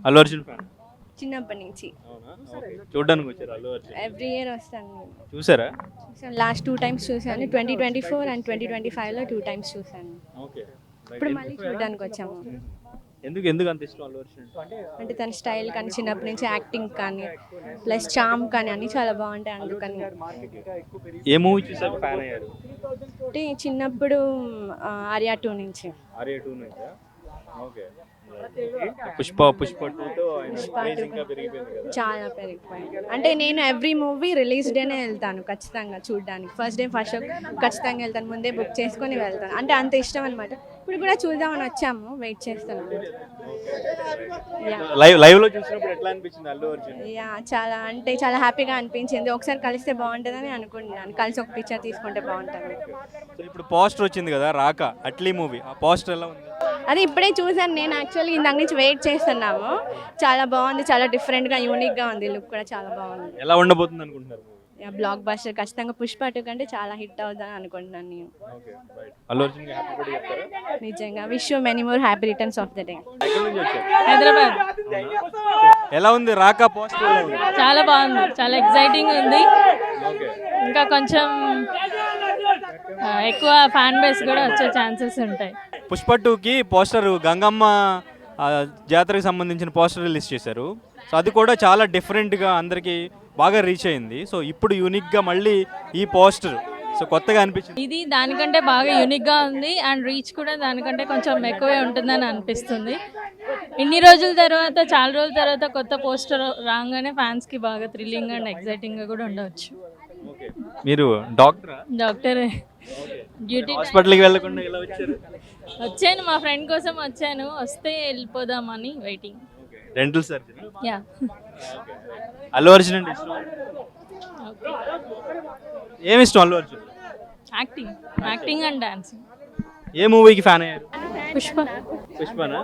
Allu Arjun fan. చిన్నప్పటి నుంచి అవునా? ఓకే. చూడ్డానికి వచ్చారు అల్లు అర్జున్. ఎవ్రీ ఇయర్ వస్తాను చూసారా? చూసాను లాస్ట్ 2 times చూసాను 2024 అండ్ 2025లో 2 times చూసాను ఓకే. ఇప్పుడు మళ్ళీ చూడడానికి వచ్చాము ఎందుకు ఎందుకు అంత ఇష్టం అల్లు అర్జున్? అంటే తన స్టైల్ కానీ చిన్నప్పటి నుంచి యాక్టింగ్ కానీ ప్లస్ చామ్ కానీ అన్నీ చాలా బాగుంటాయి అందుకని ఏ మూవీ చూసాక ఫ్యాన్ అయ్యారు? అంటే చిన్నప్పుడు ఆర్యా 2 నుంచి ఆర్య 2 నుంచా? ఓకే. పుష్ప 2తో ఆయన క్రేజ్ ఇంకా పెరిగిపోయింది కదా. చాలా పెరిగిపోయింది అంటే నేను ఎవ్రీ మూవీ రిలీజ్ డేనే వెళ్తాను ఖచ్చితంగా చూడడానికి ఫస్ట్ డే ఫస్ట్ షో ఖచ్చితంగా వెళ్తాను ముందే బుక్ చేసుకొని వెళ్తాను అంటే అంత ఇష్టం అనమాట ఇప్పుడు కూడా చూద్దామని వచ్చాము వెయిట్ చేస్తున్నాము లైవ్ లో చూసినప్పుడు ఎట్లా అనిపించింది అల్లు అర్జున్? యా చాలా అంటే చాలా హ్యాపీగా అనిపించింది ఒకసారి కలిస్తే బాగుంటుందని అనుకుంటున్నాను కలిసి ఒక పిక్చర్ తీసుకుంటే బాగుంటుంది సో ఇప్పుడు పోస్టర్ వచ్చింది కదా రాక అట్లీ మూవీ, ఆ పోస్టర్ ఎలా ఉంది? అది ఇప్పుడే చూసాను నేను యాక్చువల్లీ ఇందాక నుంచి వెయిట్ చేస్తున్నాము చాలా బాగుంది చాలా డిఫరెంట్గా యూనిక్గా ఉంది లుక్ కూడా చాలా బాగుంది ఎలా ఉండబోతుంది అనుకుంటున్నారు? బ్లాక్ బస్టర్ ఖచ్చితంగా పుష్ప 2 కంటే చాలా హిట్ అవుతుందని అనుకుంటున్నాను నేను ఓకే రైట్. అల్లు అర్జున్ కి హ్యాపీ బర్త్డే చెప్తారా? నిజంగా wish you many more happy returns of the day ఎక్కడి నుంచి వచ్చారు? హైదరాబాద్. ఎలా ఉంది రాక పోస్టర్ ఎలా ఉంది? చాలా బాగుంది, చాలా ఎక్సైటింగ్ ఉంది. ఓకే. ఇంకా కొంచెం ఎక్కువ ఫ్యాన్ బేస్ కూడా వచ్చే ఛాన్సెస్ ఉంటాయి. పుష్ప 2కి పోస్టర్ గంగమ్మ జాతరకి సంబంధించిన పోస్టర్ రిలీజ్ చేశారు. సో అది కూడా చాలా డిఫరెంట్గా అందరికీ బాగా రీచ్ అయింది. సో ఇప్పుడు యూనిక్గా మళ్ళీ ఈ పోస్టర్ సో కొత్తగా అనిపించింది. ఇది దానికంటే బాగా యూనిక్గా ఉంది అండ్ రీచ్ కూడా దానికంటే కొంచెం ఎక్కువే ఉంటుందని అనిపిస్తుంది. ఇన్ని రోజుల తర్వాత చాలా రోజుల తర్వాత కొత్త పోస్టర్ రాగానే ఫ్యాన్స్కి బాగా థ్రిల్లింగ్ అండ్ ఎక్సైటింగ్గా కూడా ఉండవచ్చు. మీరు డాక్టరా? డాక్టర్ డ్యూటీ హాస్పిటల్కి వెళ్ళకుండా ఎలా వచ్చారు? వచ్చాను, మా ఫ్రెండ్ కోసం వచ్చాను, వస్తే వెళ్ళిపోదామని waiting. Dental surgery. Yeah. Allu Arjun అంటే ఇష్టం. ఏమి ఇష్టం Allu Arjun? Acting and dancing. ఏ మూవీకి ఫ్యాన్ అయ్యారు? పుష్పనా.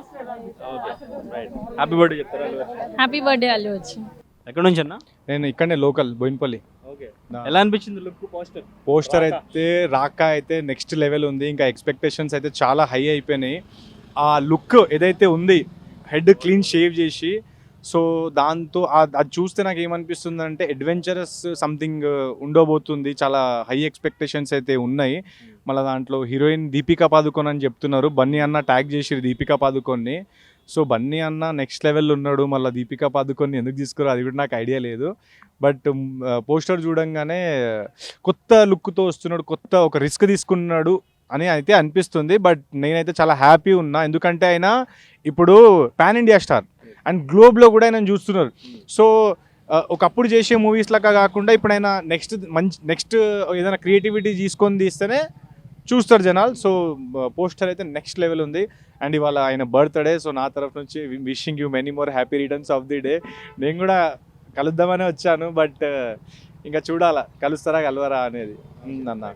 Okay right. హ్యాపీ బర్త్డే చెప్తారా అల్లు అర్జున్? Happy birthday Allu Arjun. ఎక్కడి నుంచి అన్న? నేను ఇక్కడనే లోకల్ బోయినపల్లి. ఓకే. ఎలా అనిపించింది లుక్ పోస్టర్? పోస్టర్ అయితే రాక అయితే నెక్స్ట్ లెవెల్ ఉంది. ఇంకా ఎక్స్పెక్టేషన్స్ అయితే చాలా హై అయిపోయినాయి. ఆ లుక్ ఏదైతే ఉంది హెడ్ క్లీన్ షేవ్ చేసి సో దాంతో అది చూస్తే నాకు ఏమనిపిస్తుంది అంటే అడ్వెంచరస్ సంథింగ్ ఉండబోతుంది. చాలా హై ఎక్స్పెక్టేషన్స్ అయితే ఉన్నాయి. మళ్ళీ దాంట్లో హీరోయిన్ దీపికా పాదుకోన్ అని చెప్తున్నారు. బన్నీ అన్న ట్యాగ్ చేసిరు దీపికా పాదుకోన్ని. సో బన్నీ అన్న నెక్స్ట్ లెవెల్ ఉన్నాడు. మళ్ళీ దీపికా పాదుకోన్ని ఎందుకు తీసుకురో అది కూడా నాకు ఐడియా లేదు. బట్ పోస్టర్ చూడంగానే కొత్త లుక్తో వస్తున్నాడు, కొత్త ఒక రిస్క్ తీసుకున్నాడు అని అయితే అనిపిస్తుంది. బట్ నేనైతే చాలా హ్యాపీ ఉన్నా, ఎందుకంటే ఆయన ఇప్పుడు పాన్ ఇండియా స్టార్ అండ్ గ్లోబ్లో కూడా ఆయన చూస్తున్నారు. సో ఒకప్పుడు చేసే మూవీస్ లాగా కాకుండా ఇప్పుడు ఆయన నెక్స్ట్ ఏదైనా క్రియేటివిటీ తీసుకొని తీస్తేనే చూస్తారు జనాలు. సో పోస్టర్ అయితే నెక్స్ట్ లెవెల్ ఉంది. అండ్ ఇవాళ ఆయన బర్త్డే. సో నా తరఫు నుంచి wishing you many more happy returns of the day. నేను కూడా కలుద్దామనే వచ్చాను, బట్ ఇంకా చూడాలా కలుస్తారా కలవరా అనేది అన్న.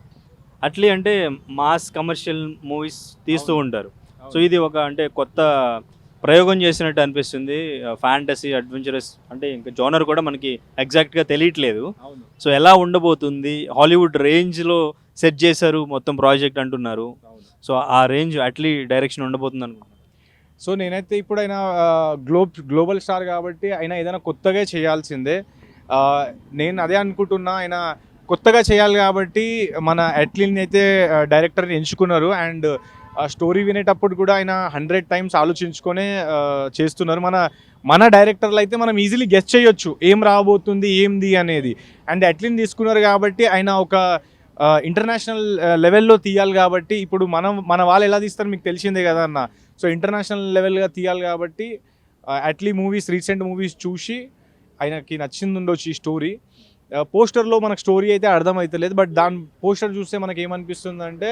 అట్లీ అంటే మాస్ కమర్షియల్ మూవీస్ తీస్తూ ఉంటారు. సో ఇది ఒక అంటే కొత్త ప్రయోగం చేసినట్టు అనిపిస్తుంది. ఫ్యాంటసీ అడ్వెంచరస్ అంటే ఇంకా జోనర్ కూడా మనకి ఎగ్జాక్ట్గా తెలియట్లేదు. సో ఎలా ఉండబోతుంది? హాలీవుడ్ రేంజ్లో సెట్ చేశారు మొత్తం ప్రాజెక్ట్ అంటున్నారు. సో ఆ రేంజ్ అట్లీ డైరెక్షన్ ఉండబోతుంది అనుకుంటున్నాను. సో నేనైతే ఇప్పుడు ఆయన గ్లోబల్ స్టార్ కాబట్టి ఆయన ఏదైనా కొత్తగా చేయాల్సిందే. నేను అదే అనుకుంటున్నా, ఆయన కొత్తగా చేయాలి కాబట్టి మన అట్లీని అయితే డైరెక్టర్ని ఎంచుకున్నారు. అండ్ స్టోరీ వినేటప్పుడు కూడా ఆయన 100 times ఆలోచించుకొనే చేస్తున్నారు. మన డైరెక్టర్లు అయితే మనం ఈజీలీ గెస్ చేయొచ్చు ఏం రాబోతుంది ఏంది అనేది. అండ్ అట్లీని తీసుకున్నారు కాబట్టి ఆయన ఒక ఇంటర్నేషనల్ లెవెల్లో తీయాలి కాబట్టి ఇప్పుడు మన వాళ్ళు ఎలా తీస్తారు మీకు తెలిసిందే కదా అన్న. సో ఇంటర్నేషనల్ లెవెల్గా తీయాలి కాబట్టి అట్లీ మూవీస్ రీసెంట్ మూవీస్ చూసి ఆయనకి నచ్చింది ఉండొచ్చు ఈ స్టోరీ. పోస్టర్లో మనకు స్టోరీ అయితే అర్థమవుతలేదు, బట్ దాని పోస్టర్ చూస్తే మనకి ఏమనిపిస్తుంది అంటే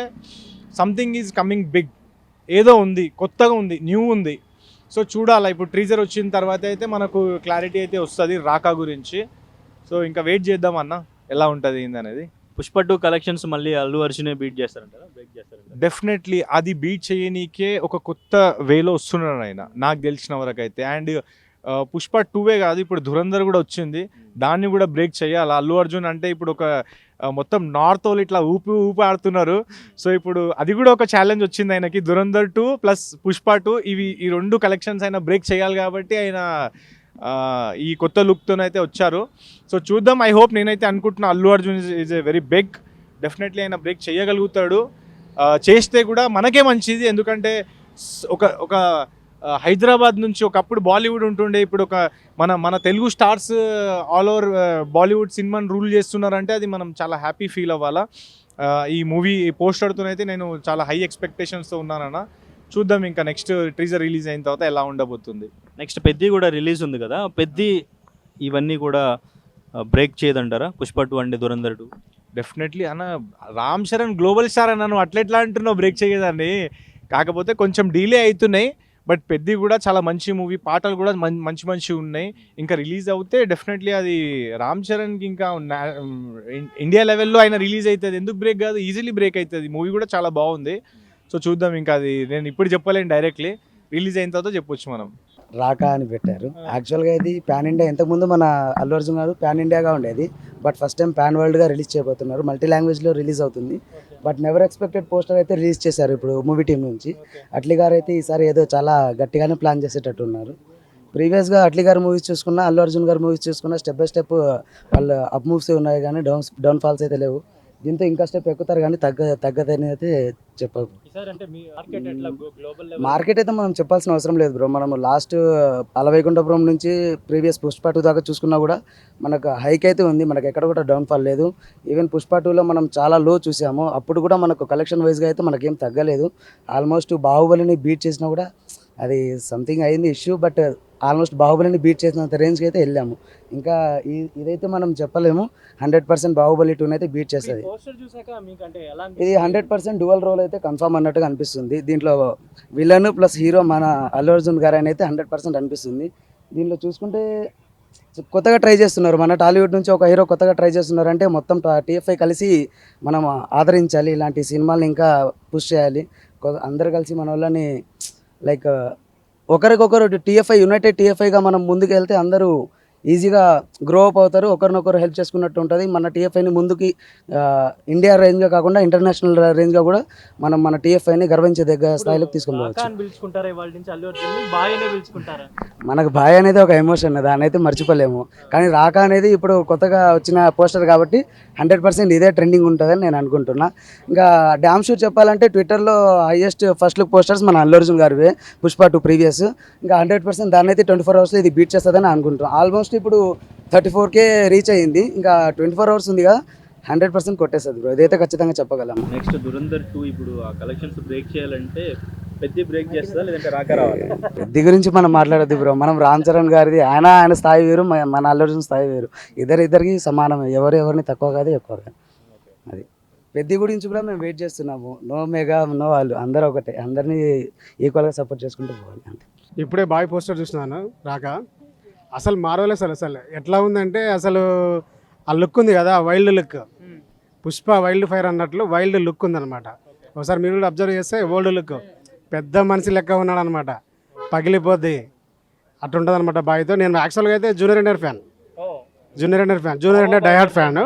సంథింగ్ ఈజ్ కమింగ్ బిగ్, ఏదో ఉంది, కొత్తగా ఉంది, న్యూ ఉంది. సో చూడాలా ఇప్పుడు ట్రీజర్ వచ్చిన తర్వాత అయితే మనకు క్లారిటీ అయితే వస్తుంది రాకా గురించి. సో ఇంకా వెయిట్ చేద్దాం అన్న ఎలా ఉంటుంది ఏంది అనేది. పుష్ప 2 కలెక్షన్స్ మళ్ళీ అల్లు అర్జునే బీట్ చేస్తారంటారా? బ్రేక్ చేస్తారంటారా? డెఫినెట్లీ అది బీట్ చేయనీకే ఒక కొత్త వేలో వస్తున్నాడు ఆయన నాకు తెలిసిన వరకు అయితే. అండ్ పుష్ప 2 కాదు, ఇప్పుడు ధురంధర్ కూడా వచ్చింది, దాన్ని కూడా బ్రేక్ చేయాలి. అల్లు అర్జున్ అంటే ఇప్పుడు ఒక మొత్తం నార్త్ వాళ్ళు ఇట్లా ఊపి ఆడుతున్నారు. సో ఇప్పుడు అది కూడా ఒక ఛాలెంజ్ వచ్చింది ఆయనకి. దురంధర్ 2 ప్లస్ పుష్ప 2 ఈ 2 కలెక్షన్స్ అయినా బ్రేక్ చేయాలి కాబట్టి ఆయన ఈ కొత్త లుక్తోనైతే వచ్చారు. సో చూద్దాం. ఐ హోప్, నేనైతే అనుకుంటున్నా Allu Arjun is a very big, definitely ఆయన బ్రేక్ చేయగలుగుతాడు. చేస్తే కూడా మనకే మంచిది. ఎందుకంటే ఒక హైదరాబాద్ నుంచి ఒకప్పుడు బాలీవుడ్ ఉంటుండే, ఇప్పుడు ఒక మన Telugu stars all over Bollywood సినిమాని రూల్ చేస్తున్నారంటే అది మనం చాలా హ్యాపీ ఫీల్ అవ్వాలా. ఈ మూవీ పోస్టర్తోనైతే నేను చాలా హై ఎక్స్పెక్టేషన్స్తో ఉన్నానన్న. చూద్దాం ఇంకా నెక్స్ట్ టీజర్ రిలీజ్ అయిన తర్వాత ఎలా ఉండబోతుంది. నెక్స్ట్ పెద్ది కూడా రిలీజ్ ఉంది కదా, పెద్ది ఇవన్నీ కూడా బ్రేక్ చేయదంటారా? పుష్ప 2 అండ్ దురంధర్ 2. డెఫినెట్లీ అన్న, రామ్ చరణ్ గ్లోబల్ స్టార్ అన్న, నువ్వు అట్లా అంటున్నావు బ్రేక్ చేయదాన్ని. కాకపోతే కొంచెం డిలే అవుతున్నాయి, బట్ పెద్ది కూడా చాలా మంచి మూవీ, పాటలు కూడా మంచి ఉన్నాయి. ఇంకా రిలీజ్ అవుతే డెఫినెట్లీ అది రామ్ చరణ్కి ఇంకా ఇండియా లెవెల్లో ఆయన రిలీజ్ అవుతుంది. ఎందుకు బ్రేక్ కాదు, ఈజీలీ బ్రేక్ అవుతుంది. మూవీ కూడా చాలా బాగుంది. సో చూద్దాం. ఇంకా అది నేను ఇప్పుడు చెప్పలేను, డైరెక్ట్లీ రిలీజ్ అయిన తర్వాత చెప్పొచ్చు మనం. రాకా అని పెట్టారు. యాక్చువల్గా ఇది పాన్ ఇండియా, ఇంతకుముందు మన అల్లు అర్జున్ గారు పాన్ ఇండియాగా ఉండేది, బట్ ఫస్ట్ టైం పాన్ వరల్డ్గా రిలీజ్ చేయబోతున్నారు. మల్టీ లాంగ్వేజ్లో రిలీజ్ అవుతుంది. బట్ నెవర్ ఎక్స్పెక్టెడ్ పోస్టర్ అయితే రిలీజ్ చేశారు ఇప్పుడు మూవీ టీం నుంచి. అట్లీ గారు అయితే ఈసారి ఏదో చాలా గట్టిగానే ప్లాన్ చేసేటట్టు ఉన్నారు. ప్రీవియస్గా అట్లీ గారు మూవీస్ చూసుకున్నా, అల్లు అర్జున్ గారు మూవీస్ చూసుకున్నా స్టెప్ బై స్టెప్ వాళ్ళు అప్ మూవ్స్ ఉన్నాయి కానీ డౌన్ ఫాల్స్ అయితే లేవు. దీంతో ఇంకా స్టెప్ ఎక్కుతారు కానీ తగ్గదని అయితే చెప్పాలి. మార్కెట్ అయితే మనం చెప్పాల్సిన అవసరం లేదు బ్రో. మనం లాస్ట్ అలవైకుంఠపురం నుంచి ప్రీవియస్ పుష్ప 2 దాకా చూసుకున్నా కూడా మనకు హైక్ అయితే ఉంది, మనకు ఎక్కడ కూడా డౌన్ ఫాల్ లేదు. ఈవెన్ పుష్ప 2లో మనం చాలా లో చూసాము, అప్పుడు కూడా మనకు కలెక్షన్ వైజ్గా అయితే మనకేం తగ్గలేదు. ఆల్మోస్ట్ బాహుబలిని బీట్ చేసినా కూడా అది సంథింగ్ అయింది ఇష్యూ, బట్ ఆల్మోస్ట్ బాహుబలిని బీట్ చేసినంత రేంజ్కి అయితే వెళ్ళాము. ఇంకా ఇదైతే మనం చెప్పలేము. 100% బాహుబలి 2 అయితే బీట్ చేస్తుంది. ఇది 100% డ్యువల్ రోల్ అయితే కన్ఫర్మ్ అన్నట్టుగా అనిపిస్తుంది. దీంట్లో విలన్ ప్లస్ హీరో మన అల్లు అర్జున్ గారు అని అయితే 100% అనిపిస్తుంది. దీంట్లో చూసుకుంటే కొత్తగా ట్రై చేస్తున్నారు, మన టాలీవుడ్ నుంచి ఒక హీరో కొత్తగా ట్రై చేస్తున్నారు అంటే మొత్తం TFI కలిసి మనం ఆదరించాలి. ఇలాంటి సినిమాల్ని ఇంకా పుష్ చేయాలి. అందరు కలిసి మన వాళ్ళని లైక్ ఒకరికొకరు యునైటెడ్ TFIగా మనం ముందుకు వెళ్తే అందరూ ఈజీగా గ్రో అప్ అవుతారు, ఒకరినొకరు హెల్ప్ చేసుకున్నట్టు ఉంటుంది. మన TFIని ముందుకి ఇండియా రేంజ్గా కాకుండా ఇంటర్నేషనల్ రేంజ్గా కూడా మనం మన TFIని గర్వించదగ్గ స్థాయిలోకి తీసుకుపోవచ్చు. మనకు బాయ్ అనేది ఒక ఎమోషన్, దాన్ని అయితే మర్చిపోలేము. కానీ రాకా అనేది ఇప్పుడు కొత్తగా వచ్చిన పోస్టర్ కాబట్టి 100% ఇదే ట్రెండింగ్ ఉంటుందని నేను అనుకుంటున్నా. ఇంకా డ్యామ్ షూర్ చెప్పాలంటే ట్విట్టర్లో హైయెస్ట్ ఫస్ట్ లుక్ పోస్టర్స్ మన అల్లు అర్జున్ గారివే, పుష్ప 2 ప్రీవియస్. ఇంకా 100% దాన్ని అయితే 24 అవర్స్లో ఇది బీట్ చేస్తుందని అనుకుంటున్నాను. ఆల్మోస్ట్ ఇప్పుడు 34K రీచ్ అయ్యింది, ఇంకా 24 అవర్స్ ఉంది కదా, 100% కొట్టేస్తుంది బ్రో, ఇదైతే ఖచ్చితంగా చెప్పగలము. నెక్స్ట్ దురంధర్ 2 ఇప్పుడు ఆ కలెక్షన్స్ బ్రేక్ చేయాలంటే పెద్ద బ్రేక్ చేస్తుందా లేదంటే రాకా రావాలి? పెద్ద గురించి మనం మాట్లాడద్దు బ్రో. మనం రామ్ చరణ్ గారిది ఆయన స్థాయి వేరు, మన అల్లు అర్జున్ స్థాయి వేరు. ఇద్దరికి సమానమే, ఎవరిని తక్కువ కాదు ఎక్కువ కాదు. అది పెద్ద గురించి కూడా మేము వెయిట్ చేస్తున్నాము. నో మెగా నో వాళ్ళు, అందరూ ఒకటే, అందరినీ ఈక్వల్గా సపోర్ట్ చేసుకుంటూ పోవాలి అంతే. ఇప్పుడే బాయ్ పోస్టర్ చూస్తున్నాను రాకా, అసలు మార్వలెస్. అసలు ఎట్లా ఉందంటే అసలు ఆ లుక్ ఉంది కదా, wild look, Pushpa wild fire అన్నట్లు వైల్డ్ లుక్ ఉందన్నమాట. ఒకసారి మీరు కూడా అబ్జర్వ్ చేస్తే ఓల్డ్ లుక్, పెద్ద మనిషి లెక్క ఉన్నాడు అనమాట, పగిలిపోద్ది అట్లుంటుంది అనమాట బాయ్తో. నేను యాక్చువల్గా అయితే junior NTR fan, junior NTR diehard fan.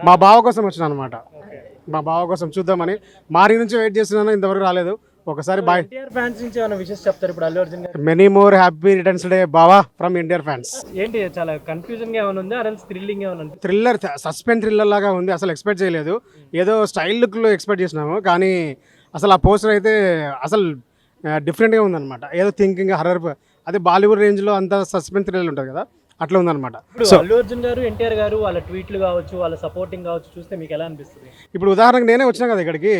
మా బావ కోసం వచ్చిన అనమాట, మా బావ కోసం చూద్దామని మారి నుంచి వెయిట్ చేస్తున్నాను, ఇంతవరకు రాలేదు. ఒకసారి బాయ్ ఫ్యాన్స్ నుంచి ఏమైనా విషెస్ చెప్తారు ఇప్పుడు అల్లు అర్జున్ గారు? Many more happy returns day బావా ఫ్రమ్ ఎన్టీఆర్ ఫ్యాన్స్. ఏంటి చాలా కన్ఫ్యూజన్ గా ఏమైనా ఉందా, అరే థ్రిల్లింగ్ ఏమైనా ఉందా? థ్రిల్లర్, సస్పెన్స్ థ్రిల్లర్ లాగా ఉంది. అసలు ఎక్స్పెక్ట్ చేయలేదు, ఏదో స్టైల్ లుక్లో ఎక్స్పెక్ట్ చేసినాము, కానీ అసలు ఆ పోస్టర్ అయితే అసలు డిఫరెంట్గా ఉందన్నమాట. ఏదో థింకింగ్ హర్రర్, అదే బాలీవుడ్ రేంజ్లో అంత సస్పెన్స్ థ్రిల్లర్ ఉంటుంది కదా, అట్లా ఉందన్నమాట. ఇప్పుడు అల్లు అర్జున్ గారు ఎన్టీఆర్ గారు వాళ్ళ ట్వీట్లు కావచ్చు, వాళ్ళ సపోర్టింగ్ కావచ్చు చూస్తే మీకు ఎలా అనిపిస్తుంది? ఇప్పుడు ఉదాహరణకు నేనే వచ్చినా కదా ఇక్కడికి,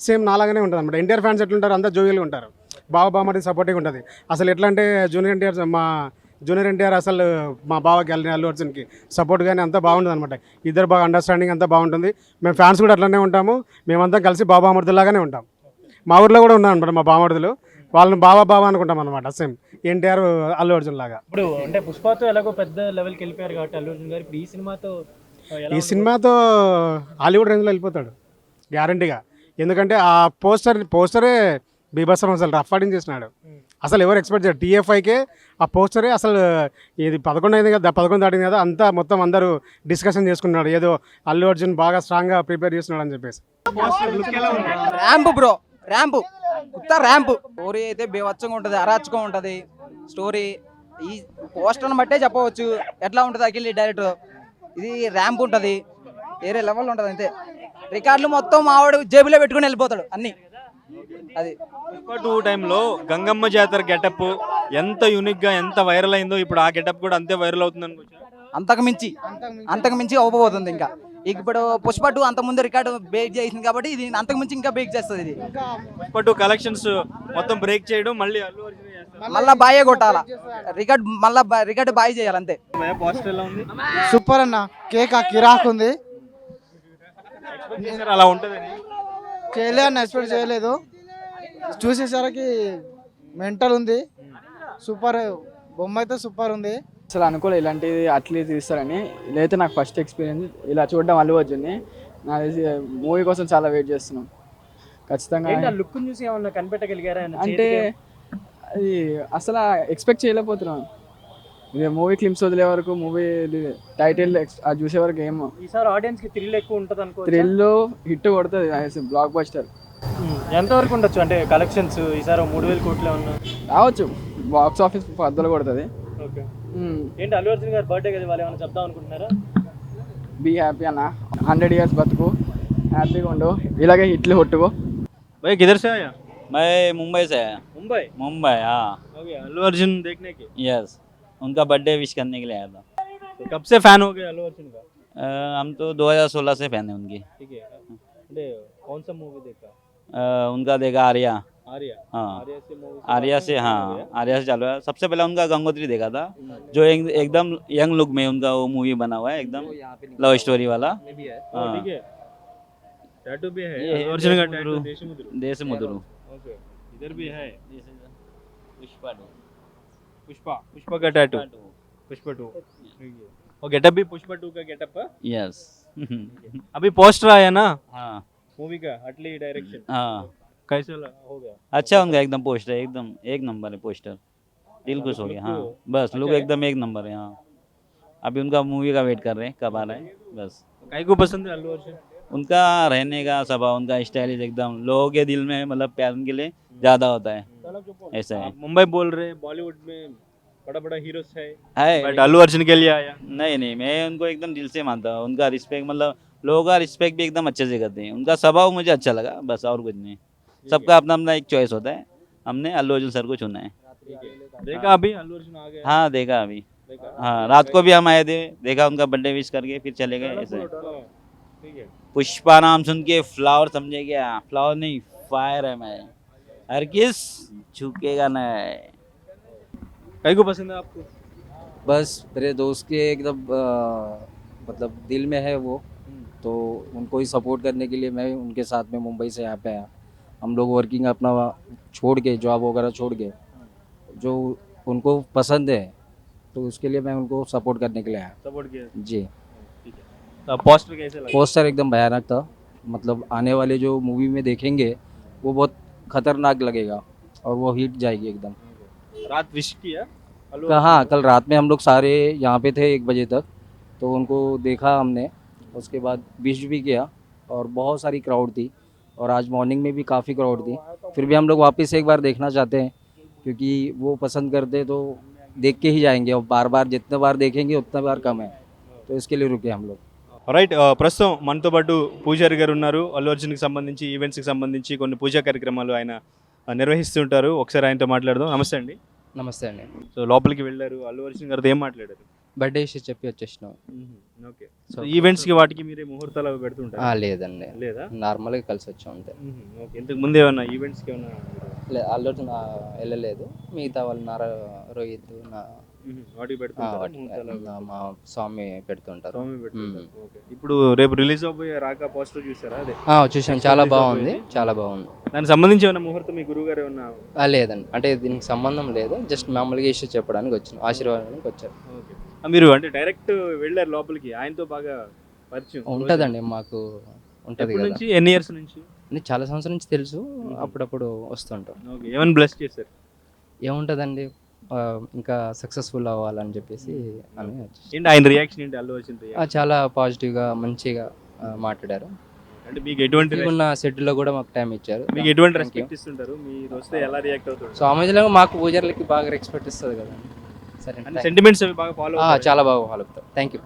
సేమ్ నాలాగానే ఉంటుంది అనమాట. ఎన్టీఆర్ ఫ్యాన్స్ ఎట్లుంటారు, అంతా జోవియల్గా ఉంటారు, బావటి సపోర్టింగ్ ఉంటుంది. అసలు ఎట్లా అంటే జూనియర్ ఎన్టీఆర్ అసలు మా బావకి అల్లు అర్జున్కి సపోర్ట్ కానీ అంతా బాగుంటుంది అనమాట. ఇద్దరు బాగా అండర్స్టాండింగ్ అంతా బాగుంటుంది. మేము ఫ్యాన్స్ కూడా అట్లనే ఉంటాము, మేమంతా కలిసి బాబామర్దులాగానే ఉంటాం. మా ఊర్లో కూడా ఉన్నాం అనమాట మా బామర్దులు, వాళ్ళని బావా అనుకుంటాం అనమాట, సేమ్ ఎన్టీఆర్ అల్లు అర్జున్ లాగా. ఇప్పుడు అంటే పుష్పతో ఎలాగో పెద్ద లెవెల్కి వెళ్ళిపోయారు కాబట్టి అల్లు అర్జున్ గారు ఇప్పుడు ఈ సినిమాతో హాలీవుడ్ రేంజ్లో వెళ్ళిపోతాడు గ్యారంటీగా. ఎందుకంటే ఆ పోస్టరే బీభత్సం, అసలు రఫాడింగ్ చేసినాడు. అసలు ఎవరు ఎక్స్పెక్ట్ చేయరు. టీఎఫ్ఐకే ఆ పోస్టరే అసలు ఇది 11 అయింది కదా, 11 దాటింది కదా, అంతా మొత్తం అందరూ డిస్కషన్ చేసుకున్నాడు, ఏదో అల్లు అర్జున్ బాగా స్ట్రాంగ్గా ప్రిపేర్ చేస్తున్నాడు అని చెప్పేసి. ర్యాంప్ బ్రో, ర్యాంప్ ఉత్త ర్యాంప్. స్టోరీ అయితే బేవచ్చంగా ఉంటుంది, అరాచకం ఉంటుంది స్టోరీ. ఈ పోస్టర్ని బట్టే చెప్పవచ్చు ఎట్లా ఉంటుంది అఖిల్ డైరెక్టర్. ఇది ర్యాంప్ ఉంటుంది, వేరే లెవెల్ ఉంటుంది అంతే. రికార్డులు మొత్తం మావాడు జేబులో పెట్టుకుని వెళ్ళిపోతాడు అన్నీ. అది పుష్ప 2 టైంలో గంగమ్మ జాతర గెటప్ ఎంత యూనిక్గా ఎంత వైరల్ అయిందో ఇప్పుడు ఆ గెటప్ కూడా అంతే వైరల్ అవుతుంది అనుకోవచ్చు. అంతకు మించి అవ్వబోతుంది ఇంకా. ఇప్పుడు పుష్ప 2 అంత ముందు రికార్డు బ్రేక్ చేసింది కాబట్టి ఇది అంతకు మించి ఇంకా బ్రేక్ చేస్తుంది. ఇది పుష్ప 2 కలెక్షన్స్ మొత్తం బ్రేక్ చేయడం, మళ్ళీ అల్లు అర్జున్ చేస్తారు. మళ్ళా బాయే కొట్టాలా రికార్డ్, మళ్ళా రికార్డు బాయ్ చేయాలి అంతే. పోస్టర్ ఎలా ఉంది? సూపర్ అన్న, కేక్ కిరాక్ ఉంది. ఎక్స్పెక్ట్ చేశారు అలా ఉంటుందని? చేయలే అన్న, ఎక్స్పెక్ట్ చేయలేదు. చూసేసరికి మెంటల్ ఉంది. సూపర్ బొమ్మ అయితే సూపర్ ఉంది. అసలు అనుకోలేదు ఇలాంటిది అట్లే తీస్తారని. ఇదైతే నాకు ఫస్ట్ ఎక్స్పీరియన్స్ ఇలా చూడడం అల్లు అర్జున్ని. నా మూవీ కోసం చాలా వెయిట్ చేస్తున్నాం. ఖచ్చితంగా లుక్ చూసి ఏమన్నా కనిపెట్టగలిగారా? అంటే అది అసలు ఎక్స్పెక్ట్ చేయలేకపోతున్నాం. ఇది మూవీ క్లిప్స్ వదిలే వరకు, మూవీ టైటిల్ అది చూసే వరకు ఏమో. ఈసారి ఆడియన్స్ కి థ్రిల్ ఎక్కువ ఉంటుంది అనుకో. థ్రిల్ హిట్ కొడుతుంది, బ్లాక్ బస్టర్. ఎంతవరకు ఉండొచ్చు అంటే కలెక్షన్స్ ఈసారి 3000 కోట్లే ఉన్నా రావచ్చు, బాక్స్ ఆఫీస్ పద్దలు కొడుతుంది. ఓకే. ఏంటి అల్లు అర్జున్ గారి బర్త్డే కదా, వాళ్ళు ఏమైనా చెప్దాం అనుకుంటున్నారా? బీ హ్యాపీ అన్న, 100 years బతుకు, హ్యాపీగా ఉండు, ఇలాగే హిట్లు కొట్టుకో. भाई किधर से आया? मैं मुंबई से आया। मुंबई हाँ। ओके, अल्लू अर्जुन देखने के? यस, उनका बर्थडे विश करने के लिए आया था। तो कब से फैन हो गए अल्लू अर्जुन का? हम तो 2016 से फैन है उनकी। ठीक है, అంటే कौन सा मूवी देखा? उनका देखा आर्या। आर्या? हाँ, आर्या से मूवी आर्या से, हाँ आर्या से चालू है। सबसे पहले उनका गंगोत्री देखा था, जो एकदम यंग लुक में उनका वो मूवी बना हुआ है, एकदम लव स्टोरी वाला। हाँ, ठीक है। टैटू भी है अल्लू अर्जुन का, टैटू देशमुद्रू। ओके, इधर भी है पुष्पा पुष्पा का टैटू, पुष्पा 2। ठीक है, और गेटअप भी पुष्पा 2 का गेटअप है। यस। अभी पोस्टर आया ना हाँ मूवी का, अटली डायरेक्शन, हाँ, कैसे हो गया? अच्छा उनका एकदम पोस्टर एकदम एक नंबर है, पोस्टर दिल खुश हो गया। हाँ बस लुक एकदम एक नंबर है। हाँ अभी उनका मूवी का वेट कर रहे हैं, कब आ रहा है बस। काहे को पसंद है अल्लू अर्जुन? उनका रहने का स्वभाव, उनका स्टाइल एकदम लोगों के दिल में मतलब प्यार उनके लिए ज़्यादा होता है, ऐसा है। आप मुंबई बोल रहे हैं, बॉलीवुड में बड़ा बड़ा हीरोज है, बट है अल्लू अर्जुन के लिए आया। नहीं मैं उनको एकदम दिल से मानता हूँ। उनका रिस्पेक्ट मतलब लोगों का रिस्पेक्ट भी एकदम अच्छे से करते हैं। उनका स्वभाव मुझे अच्छा लगा, बस और कुछ नहीं। सबका अपना अपना एक चॉइस होता है, हमने अल्लू अर्जुन सर को चुना है। देखा अभी अल्लू अर्जुन आ गया? हाँ देखा अभी, देखा? हाँ रात को भी हम आए थे, देखा उनका बर्थडे विश करके फिर चले गए ऐसे। ठीक है, पुष्पा नाम सुन के फ्लावर समझे क्या? फ्लावर नहीं, फायर है मैं, हर किस झुकेगा नहीं। काहे को पसंद है आपको? बस मेरे दोस्त के एकदम मतलब दिल में है वो, तो उनको ही सपोर्ट करने के लिए मैं उनके साथ में मुंबई से यहाँ पे आया। हम लोग वर्किंग अपना छोड़ के, जॉब वगैरह छोड़ के, जो उनको पसंद है तो उसके लिए मैं उनको सपोर्ट करने के लिए आया। सपोर्ट किया? जी। तो पोस्टर कैसे लगा? पोस्टर एकदम भयानक था, मतलब आने वाले जो मूवी में देखेंगे वो बहुत खतरनाक लगेगा और वो हिट जाएगी एकदम। रात विश किया अल्लू हाँ कल रात में हम लोग सारे यहाँ पे थे 1 बजे तक, तो उनको देखा हमने, उसके बाद विश भी किया और बहुत सारी क्राउड थी, और आज मॉर्निंग में भी काफ़ी क्राउड थी। फिर भी हम लोग वापस एक बार देखना चाहते हैं, क्योंकि वो पसंद करते तो देख के ही जाएंगे, और बार बार जितने बार देखेंगे उतना बार कम है, तो इसके लिए रुके हम लोग। రైట్, ప్రస్తుతం మనతో పాటు పూజారి గారు ఉన్నారు. అల్లు అర్జున్కి సంబంధించి ఈవెంట్స్కి సంబంధించి కొన్ని పూజా కార్యక్రమాలు ఆయన నిర్వహిస్తుంటారు. ఒకసారి ఆయనతో మాట్లాడదాం. నమస్తే అండి. నమస్తే అండి. సో లోపలికి వెళ్ళారు, అల్లు అర్జున్ గారితో ఏం మాట్లాడారు? బర్త్డే విషయం చెప్పి వచ్చేసినాం. ఓకే, సో ఈవెంట్స్కి వాటికి మీరే ముహూర్తాలు అవి పెడుతుంటారు? లేదండి, లేదా? నార్మల్గా కలిసి వచ్చాం అంతే. ఓకే, ఇంతకు ముందు ఏమన్నా ఈవెంట్స్కి ఏమన్నా? అల్లు అర్జున్ వెళ్ళలేదు, మిగతా వాళ్ళు రోహిత్ వాటికి పెడుతుంటారు, మా స్వామి పెడుతుంటారు. ఓకే, ఇప్పుడు రేపు రిలీజ్ అవబోయే రాకా పోస్టర్ చూసారా? అదే చూసాం, చాలా బాగుంది, చాలా బాగుంది. దానికి సంబంధించి ఏమన్నా ముహూర్తం మీ గురువు గారు ఏమన్నా? లేదండి, అంటే దీనికి సంబంధం లేదు, జస్ట్ మామూలుగా ఇష్యూ చెప్పడానికి వచ్చిన, ఆశీర్వాదానికి వచ్చారు. ఓకే, మీరు అంటే డైరెక్ట్ వెళ్ళారు లోపలికి, ఆయనతో బాగా పరిచయం ఉంటుందండి, మాకు ఉంటుంది కదా. నుంచి ఎన్ని ఇయర్స్ నుంచి? చాలా సంవత్సరం నుంచి తెలుసు, అప్పుడప్పుడు వస్తుంటాం. ఓకే, ఏమైనా బ్లెస్ చేశారు? ఏముంటుందండి ఇంకా సక్సెస్ఫుల్ అవ్వాలని చెప్పేసి అని ఏంటి ఆయన రియాక్షన్ ఏంటి, అల్లు అర్జున్ రియాక్షన్? చాలా పాజిటివ్గా మంచిగా మాట్లాడారు. అంటే మీకు ఎటువంటి ఉన్న సెట్లో కూడా మాకు టైం ఇచ్చారు. మీకు ఎటువంటి Thank you. రెస్పెక్ట్ ఇస్తుంటారు, మీరు వస్తే ఎలా రియాక్ట్ అవుతారు? సో ఆ మధ్యలో మాకు పూజారులకి బాగా రెస్పెక్ట్ ఇస్తుంది కదండి. సరే సెంటిమెంట్స్ అవి బాగా ఫాలో చాలా బాగా ఫాలో అవుతారు. Thank you.